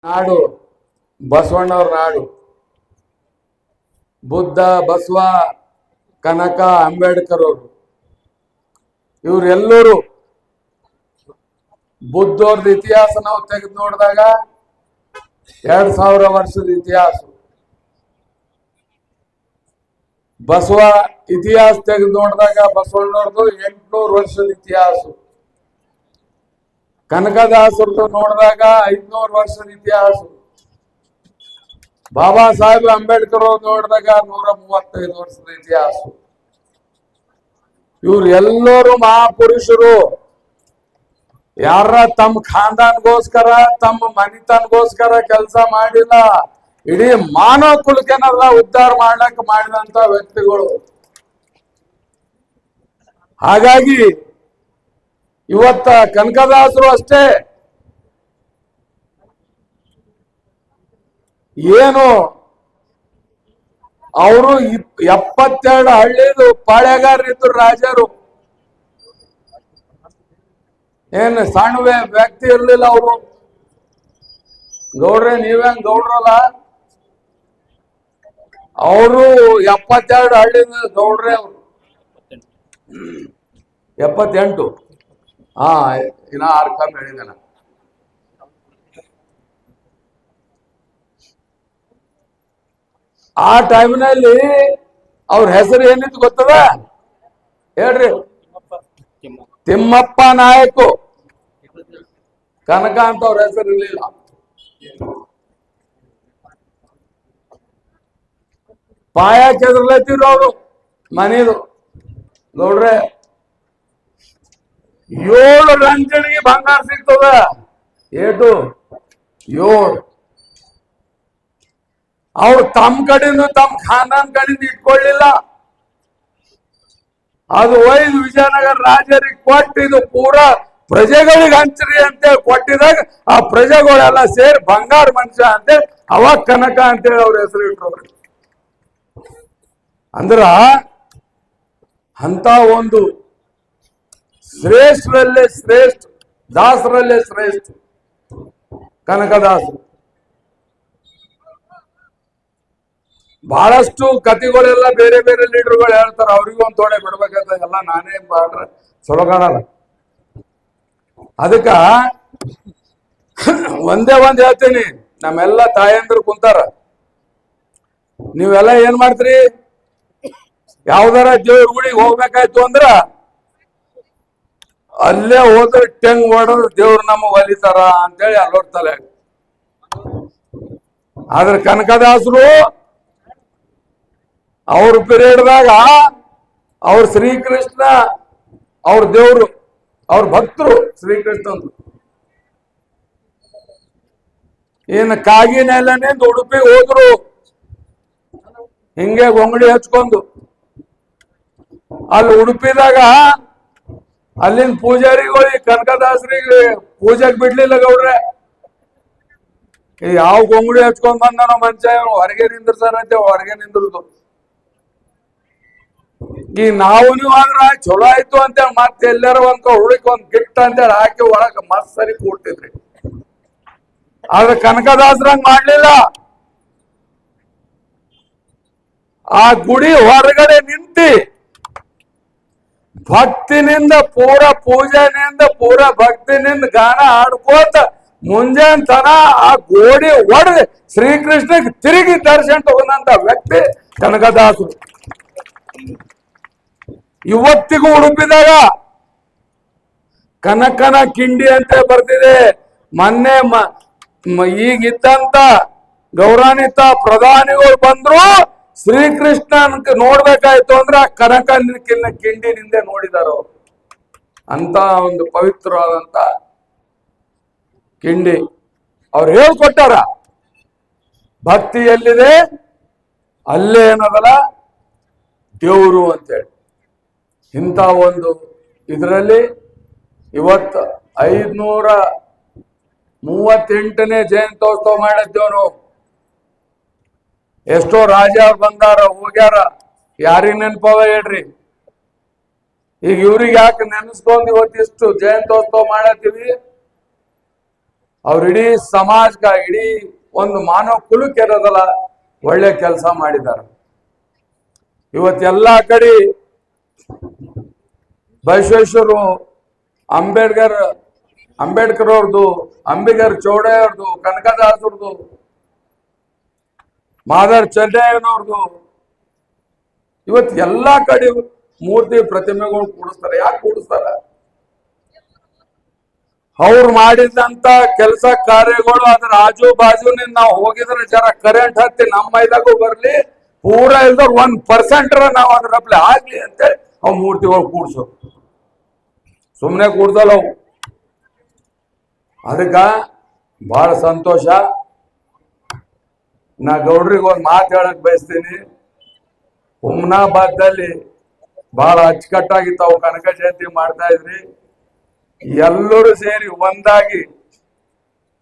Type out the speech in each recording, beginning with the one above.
ನಾಡು ಬಸವಣ್ಣವ್ರ ನಾಡು. ಬುದ್ಧ, ಬಸವ, ಕನಕ, ಅಂಬೇಡ್ಕರ್ ಅವರು ಇವರೆಲ್ಲರೂ ಬುದ್ಧವ್ರದ ಇತಿಹಾಸ ನಾವು ತೆಗೆದು ನೋಡಿದಾಗ 2000 ವರ್ಷದ ಇತಿಹಾಸ. ಬಸವ ಇತಿಹಾಸ ತೆಗೆದು ನೋಡಿದಾಗ ಬಸವಣ್ಣವ್ರದ್ದು 800 ವರ್ಷದ ಇತಿಹಾಸ. ಕನಕದಾಸರದ್ದು ನೋಡಿದಾಗ 500 ವರ್ಷದ ಇತಿಹಾಸ. ಬಾಬಾ ಸಾಹೇಬ್ ಅಂಬೇಡ್ಕರ್ ಅವ್ರು ನೋಡಿದಾಗ 135 ವರ್ಷದ ಇತಿಹಾಸ. ಇವ್ರು ಎಲ್ಲರೂ ಮಹಾಪುರುಷರು. ಯಾರ ತಮ್ಮ ಖಾನ್ದಾನ್ಗೋಸ್ಕರ ತಮ್ಮ ಮನಿತನಗೋಸ್ಕರ ಕೆಲಸ ಮಾಡಿಲ್ಲ, ಇಡೀ ಮಾನವ ಕುಲಕ್ಕೆನೆಲ್ಲ ಉದ್ಧಾರ ಮಾಡ್ಲಕ್ಕೆ ಮಾಡಿದಂತ ವ್ಯಕ್ತಿಗಳು. ಹಾಗಾಗಿ ಇವತ್ತ ಕನಕದಾಸರು ಅಷ್ಟೇ ಏನು ಅವರು 72 ಹಳ್ಳಿದು ಪಾಳ್ಯಗಾರರಿದ್ರು ರಾಜರು. ಏನು ಸಣ್ಣ ವ್ಯಕ್ತಿ ಇರ್ಲಿಲ್ಲ ಅವರು. ಗೌಡ್ರೆ ನೀವೇನ್ ಗೌಡ್ರಲ್ಲ, ಅವರು 72 ಹಳ್ಳಿದ ಗೌಡ್ರೆ. ಅವರು 78. ಇನ್ನ 6 ಕಮ್ಮಿ ಹೇಳಿದಾನ. ಆ ಟೈಮ್ನಲ್ಲಿ ಅವ್ರ ಹೆಸರು ಏನಿತ್ತು ಗೊತ್ತದ ಹೇಳ್ರಿ? ತಿಮ್ಮಪ್ಪ ನಾಯಕು. ಕನಕ ಅಂತ ಅವ್ರ ಹೆಸರು ಇರ್ಲಿಲ್ಲ. ಪಾಯ ಕೆದರ್ಲತ್ತಿದ್ರು ಅವರು ಮನೇದು. ನೋಡ್ರೆ 7 ಲಂಚಣಿಗೆ ಬಂಗಾರ ಸಿಗ್ತದ. ಏಟು 7. ಅವ್ರು ತಮ್ಮ ಕಡೆಯಿಂದ ತಮ್ಮ ಖಾನದಾನ್ ಕಡೆಯಿಂದ ಇಟ್ಕೊಳ್ಳಿಲ್ಲ. ಅದು ಒಯ್ದು ವಿಜಯನಗರ ರಾಜರಿಗೆ ಕೊಟ್ಟಿದ್ದು ಪೂರಾ ಪ್ರಜೆಗಳಿಗೆ ಹಂಚ್ರಿ ಅಂತೇಳಿ ಕೊಟ್ಟಿದಾಗ ಆ ಪ್ರಜೆಗಳೆಲ್ಲ ಸೇರಿ ಬಂಗಾರ ಮನುಷ್ಯ ಅಂತೇಳಿ ಅವಾಗ ಕನಕ ಅಂತೇಳಿ ಅವ್ರ ಹೆಸರು ಇಟ್ರು. ಅಂದ್ರ ಅಂತ ಒಂದು ಶ್ರೇಷ್ಠರಲ್ಲೇ ಶ್ರೇಷ್ಠ, ದಾಸರಲ್ಲೇ ಶ್ರೇಷ್ಠ ಕನಕದಾಸರು. ಬಹಳಷ್ಟು ಕಥೆಗಳೆಲ್ಲ ಬೇರೆ ಬೇರೆ ಲೀಡರ್ಗಳು ಹೇಳ್ತಾರ. ಅವ್ರಿಗೂ ಒಂದ್ ತೋಡೆ ಬಿಡ್ಬೇಕಂತ ಎಲ್ಲ ನಾನೇ ಮಾಡ್ರ ಚಲೋ ಕಾಣಲ್ಲ. ಅದಕ್ಕ ಒಂದೇ ಒಂದ್ ಹೇಳ್ತೀನಿ, ನಮ್ಮೆಲ್ಲ ತಾಯಂದ್ರು ಕುಂತಾರ. ನೀವೆಲ್ಲ ಏನ್ ಮಾಡ್ತೀರಿ? ಯಾವ್ದಾರ ದೇವ್ರ ಗುಡಿಗೆ ಹೋಗ್ಬೇಕಾಯ್ತು ಅಂದ್ರ ಅಲ್ಲೇ ಹೋದ್ರೆ ಟೆಂಗ್ ಹೊಡೆದ್ರೆ ದೇವ್ರು ನಮಗ್ ಒಲಿತಾರ ಅಂತೇಳಿ ಅಲ್ಲೋಡ್ತಲೆ. ಆದ್ರೆ ಕನಕದಾಸರು ಅವ್ರ ಪೀರಿಯಡ್ದಾಗ ಅವ್ರ ಶ್ರೀಕೃಷ್ಣ ಅವ್ರ ದೇವ್ರು, ಅವ್ರ ಭಕ್ತರು ಶ್ರೀಕೃಷ್ಣನ್. ಏನ್ ಕಾಗಿನೆಲ್ಲನಿಂದ ಉಡುಪಿಗೆ ಹೋದ್ರು, ಹಿಂಗೆ ಗೊಂಗಡಿ ಹಚ್ಕೊಂಡು. ಅಲ್ಲಿ ಉಡುಪಿದಾಗ ಅಲ್ಲಿನ ಪೂಜಾರಿಗಳಿಗೆ ಕನಕದಾಸರಿಗೆ ಪೂಜೆಗೆ ಬಿಡ್ಲಿಲ್ಲ ಗೌಡ್ರೆ. ಯಾವ ಗೊಂಗಡಿ ಹಚ್ಕೊಂಡ್ ಬಂದನೋ ಮನುಷ್ಯ ಹೊರಗೆ ನಿಂದ್ರಸಾರಂತೆ ಹೊರಗೆ ನಿಂದ್ರದು. ಈ ನಾವು ನೀವು ಆದ್ರ ಚಲೋ ಆಯ್ತು ಅಂತೇಳಿ ಮತ್ತೆ ಎಲ್ಲಾರ ಒಂದ್ ಹುಡುಕ್ ಒಂದ್ ಗಿಟ್ಟ ಅಂತೇಳಿ ಹಾಕಿ ಒಳಗ ಮಸ್ತ್ ಸರಿ ಕೂಡ್ತಿದ್ರಿ. ಆದ್ರೆ ಕನಕದಾಸರಂಗ್ ಮಾಡ್ಲಿಲ್ಲ. ಆ ಗುಡಿ ಹೊರಗಡೆ ನಿಂತಿ ಭಕ್ತಿನಿಂದ ಪೂರ ಪೂಜೆನಿಂದ ಪೂರ ಭಕ್ತಿನಿಂದ ಗಾನ ಆಡ್ಕೋತ ಮುಂಜಾನೆ ತನ ಆ ಗೋಡಿ ಹೊಡೆದು ಶ್ರೀಕೃಷ್ಣಗೆ ತಿರುಗಿ ದರ್ಶನ ತಗೊಂಡಂತ ವ್ಯಕ್ತಿ ಕನಕದಾಸರು. ಇವತ್ತಿಗೂ ಉಡುಪಿದಾಗ ಕನಕನ ಕಿಂಡಿ ಅಂತ ಬರ್ತಿದೆ. ಮೊನ್ನೆ ಈಗಿದ್ದಂತ ಗೌರವಾನ್ವಿತ ಪ್ರಧಾನಿಗಳು ಬಂದ್ರು ಶ್ರೀಕೃಷ್ಣನ್ ನೋಡ್ಬೇಕಾಯ್ತು ಅಂದ್ರೆ ಆ ಕನಕನ ಕಿಂಡಿನಿಂದ ನೋಡಿದಾರ. ಅಂತ ಒಂದು ಪವಿತ್ರವಾದಂತ ಕಿಂಡಿ ಅವ್ರು ಹೇಳ್ಕೊಟ್ಟಾರ. ಭಕ್ತಿ ಎಲ್ಲಿದೆ ಅಲ್ಲೇ ಏನದಲ್ಲ ದೇವರು ಅಂತೇಳಿ. ಇಂಥ ಒಂದು ಇದರಲ್ಲಿ ಇವತ್ತು 538ನೇ ಜಯಂತ್ಯೋತ್ಸವ ಮಾಡಿದ್ದೇವ್ ನಾವು. ಎಷ್ಟೋ ರಾಜ ಬಂದಾರ ಹೋಗ್ಯಾರ, ಯಾರಿಗ ನೆನಪವ ಹೇಳ್ರಿ? ಈಗ ಇವ್ರಿಗೆ ಯಾಕೆ ನೆನೆಸ್ಕೊಂಡು ಇವತ್ತಿಷ್ಟು ಜಯಂತ್ಯೋತ್ಸವ ಮಾಡತ್ತೀವಿ? ಅವ್ರ ಇಡೀ ಸಮಾಜಕ ಇಡೀ ಒಂದು ಮಾನವ ಕುಲಕ್ಕೆ ಇರೋದಲ್ಲ ಒಳ್ಳೆ ಕೆಲಸ ಮಾಡಿದ್ದಾರೆ. ಇವತ್ತೆಲ್ಲಾ ಕಡೆ ಬಸವೇಶ್ವರು ಅಂಬೇಡ್ಕರ್ ಅವ್ರದ್ದು, ಅಂಬಿಗರ್ ಚೌಡೆ ಅವ್ರದ್ದು, ಕನಕದಾಸರದು, ಮಾದರ್ ಚೆನ್ನಯ್ಯನವ್ರದ್ದು, ಇವತ್ತು ಎಲ್ಲಾ ಕಡೆ ಮೂರ್ತಿ ಪ್ರತಿಮೆಗಳು ಕೂಡಿಸ್ತಾರೆ. ಯಾಕೆ ಕೂಡಿಸ್ತಾರ? ಅವ್ರು ಮಾಡಿದಂತ ಕೆಲಸ ಕಾರ್ಯಗಳು ಅದ್ರ ಆಜು ಬಾಜುನಿಂದ ನಾವು ಹೋಗಿದ್ರೆ ಜರ ಕರೆಂಟ್ ಹತ್ತಿ ನಮ್ಮ ಮೈದಾಗೂ ಬರ್ಲಿ, ಪೂರ ಇಲ್ದವ್ರು 1% ನಾವು ಅದ್ರಪ್ಲೆ ಆಗ್ಲಿ ಅಂತೇಳಿ ಅವ್ ಮೂರ್ತಿಗಳು ಕೂಡ್ಸೋದು. ಸುಮ್ಮನೆ ಕೂಡ್ಸಲ್ಲ ಅವು. ಅದಕ್ಕ ಬಹಳ ಸಂತೋಷ. ನಾ ಗೌಡ್ರಿಗೆ ಒಂದು ಮಾತು ಹೇಳಕ್ ಬಯಸ್ತೀನಿ. ಹುಮ್ನಾಬಾದ್ದಲ್ಲಿ ಬಹಳ ಅಚ್ಚುಕಟ್ಟಾಗಿ ತಾವು ಕನಕ ಜಯಂತಿ ಮಾಡ್ತಾ ಇದ್ರಿ. ಎಲ್ಲರೂ ಸೇರಿ ಒಂದಾಗಿ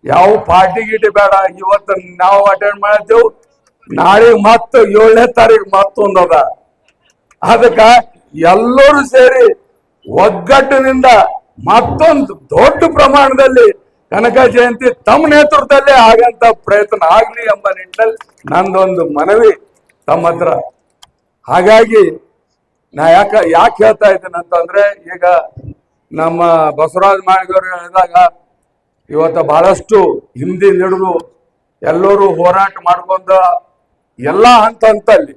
ಯಾವ ಪಾರ್ಟಿ ಗೀಟಿ ಬೇಡ. ಇವತ್ತು ನಾವು ಅಟೆಂಡ್ ಮಾಡಿದ್ದೆವು, ನಾಳೆ ಮತ್ತು 7ನೇ ತಾರೀಕು ಮತ್ತೊಂದದ. ಅದಕ್ಕ ಎಲ್ಲರೂ ಸೇರಿ ಒಗ್ಗಟ್ಟಿನಿಂದ ಮತ್ತೊಂದು ದೊಡ್ಡ ಪ್ರಮಾಣದಲ್ಲಿ ಕನಕ ಜಯಂತಿ ತಮ್ಮ ನೇತೃತ್ವದಲ್ಲೇ ಆಗಂತ ಪ್ರಯತ್ನ ಆಗ್ಲಿ ಎಂಬ ನಿಟ್ಟಿನಲ್ಲಿ ನಂದೊಂದು ಮನವಿ ತಮ್ಮ ಹತ್ರ. ಹಾಗಾಗಿ ನಾ ಯಾಕೆ ಹೇಳ್ತಾ ಇದ್ದೇನೆ ಅಂತಂದ್ರೆ, ಈಗ ನಮ್ಮ ಬಸವರಾಜ ಮಾಳಿಗವರು ಹೇಳಿದಾಗ ಇವತ್ತು ಬಹಳಷ್ಟು ಹಿಂದಿ ಹಿಡಿದು ಎಲ್ಲರೂ ಹೋರಾಟ ಮಾಡ್ಕೊಂಡ ಎಲ್ಲಾ ಹಂತಲ್ಲಿ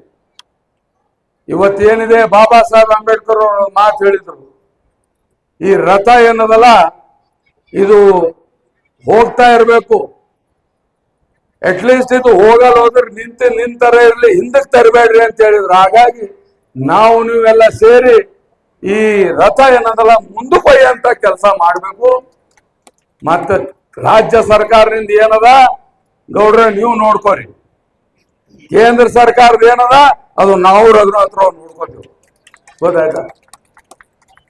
ಇವತ್ತೇನಿದೆ, ಬಾಬಾ ಸಾಹೇಬ್ ಅಂಬೇಡ್ಕರ್ ಅವರು ಮಾತು ಹೇಳಿದ್ರು, ಈ ರಥ ಏನದಲ್ಲ ಇದು ಹೋಗ್ತಾ ಇರಬೇಕು, ಅಟ್ಲೀಸ್ಟ್ ಇದು ಹೋಗಲ್ಲ ಹೋದ್ರೆ ನಿಂತರ ಇರ್ಲಿ, ಹಿಂದಕ್ಕೆ ತರಬೇಡ್ರಿ ಅಂತ ಹೇಳಿದ್ರು. ಹಾಗಾಗಿ ನಾವು ನೀವೆಲ್ಲ ಸೇರಿ ಈ ರಥ ಏನದಲ್ಲ ಮುಂದಕ್ಕೆ ಒಯ್ಯಂತ ಕೆಲಸ ಮಾಡ್ಬೇಕು. ಮತ್ತೆ ರಾಜ್ಯ ಸರ್ಕಾರದಿಂದ ಏನದ ಗೌಡ್ರ ನೀವು ನೋಡ್ಕೋರಿ, ಕೇಂದ್ರ ಸರ್ಕಾರದ ಏನದ ಅದು ನಾವು ರಘುನಾಥ್ ರಾವ್ ನೋಡ್ಕೋತೀವಿ. ಗೊತ್ತಾಯ್ತಾ?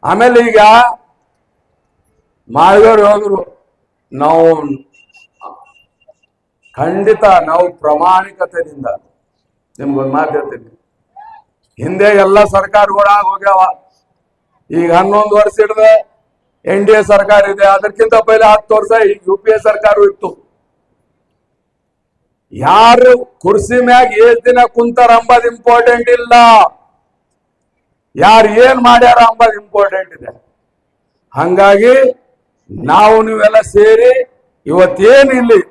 ಆಮೇಲೆ ಈಗ ಮಾಳಿಗರು ಹೋದ್ರು, ನಾವು ಖಂಡಿತ ನಾವು ಪ್ರಾಮಾಣಿಕತೆಯಿಂದ ನಿಮ್ಗೊಂದು ಮಾತು ಹೇಳ್ತೀನಿ. ಹಿಂದೆ ಎಲ್ಲ ಸರ್ಕಾರಗಳಾಗ ಹೋಗ್ಯಾವ. ಈಗ 11 ವರ್ಷ ಹಿಡಿದ NDA ಸರ್ಕಾರ ಇದೆ. ಅದಕ್ಕಿಂತ ಪೈಲೆ 10 ವರ್ಷ UPA ಸರ್ಕಾರ ಇತ್ತು. ಯಾರು ಕುರ್ಸಿ ಮ್ಯಾಗ ಎಷ್ಟ್ ದಿನ ಕುಂತಾರ ಅಂಬದ್ ಇಂಪಾರ್ಟೆಂಟ್ ಇಲ್ಲ, ಯಾರು ಏನ್ ಮಾಡ್ಯಾರ ಅಂಬದ್ ಇಂಪಾರ್ಟೆಂಟ್ ಇದೆ. ಹಂಗಾಗಿ ನಾವು ನೀವೆಲ್ಲ ಸೇರಿ ಇವತ್ತೇನು ಇಲ್ಲಿ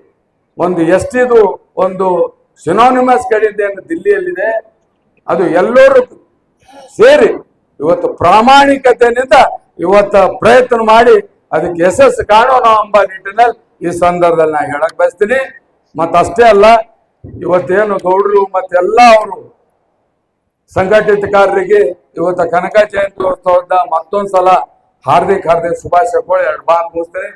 ಒಂದು ಎಷ್ಟಿದು ಒಂದು ಸಿನೋನಿಮಸ್ ಕಡಿದೆ ದಿಲ್ಲಿಯಲ್ಲಿದೆ, ಅದು ಎಲ್ಲರೂ ಸೇರಿ ಇವತ್ತು ಪ್ರಾಮಾಣಿಕತೆಯಿಂದ ಇವತ್ತು ಪ್ರಯತ್ನ ಮಾಡಿ ಅದಕ್ಕೆ ಯಶಸ್ಸು ಕಾಣೋಣ ಎಂಬ ನಿಟ್ಟಿನಲ್ಲಿ ಈ ಸಂದರ್ಭದಲ್ಲಿ ನಾ ಹೇಳಕ್ ಬಯಸ್ತೀನಿ. ಮತ್ತಷ್ಟೇ ಅಲ್ಲ, ಇವತ್ತೇನು ಗೌಡರು ಮತ್ತೆಲ್ಲ ಅವರು ಸಂಘಟಿತಕಾರರಿಗೆ ಇವತ್ತು ಕನಕ ಜಯಂತಿ ಉತ್ಸವದ ಮತ್ತೊಂದ್ಸಲ ಹಾರ್ದಿಕ ಶುಭಾಶಯಗಳು 2 ಮಾತು ಮುಗಿಸ್ತೇನೆ.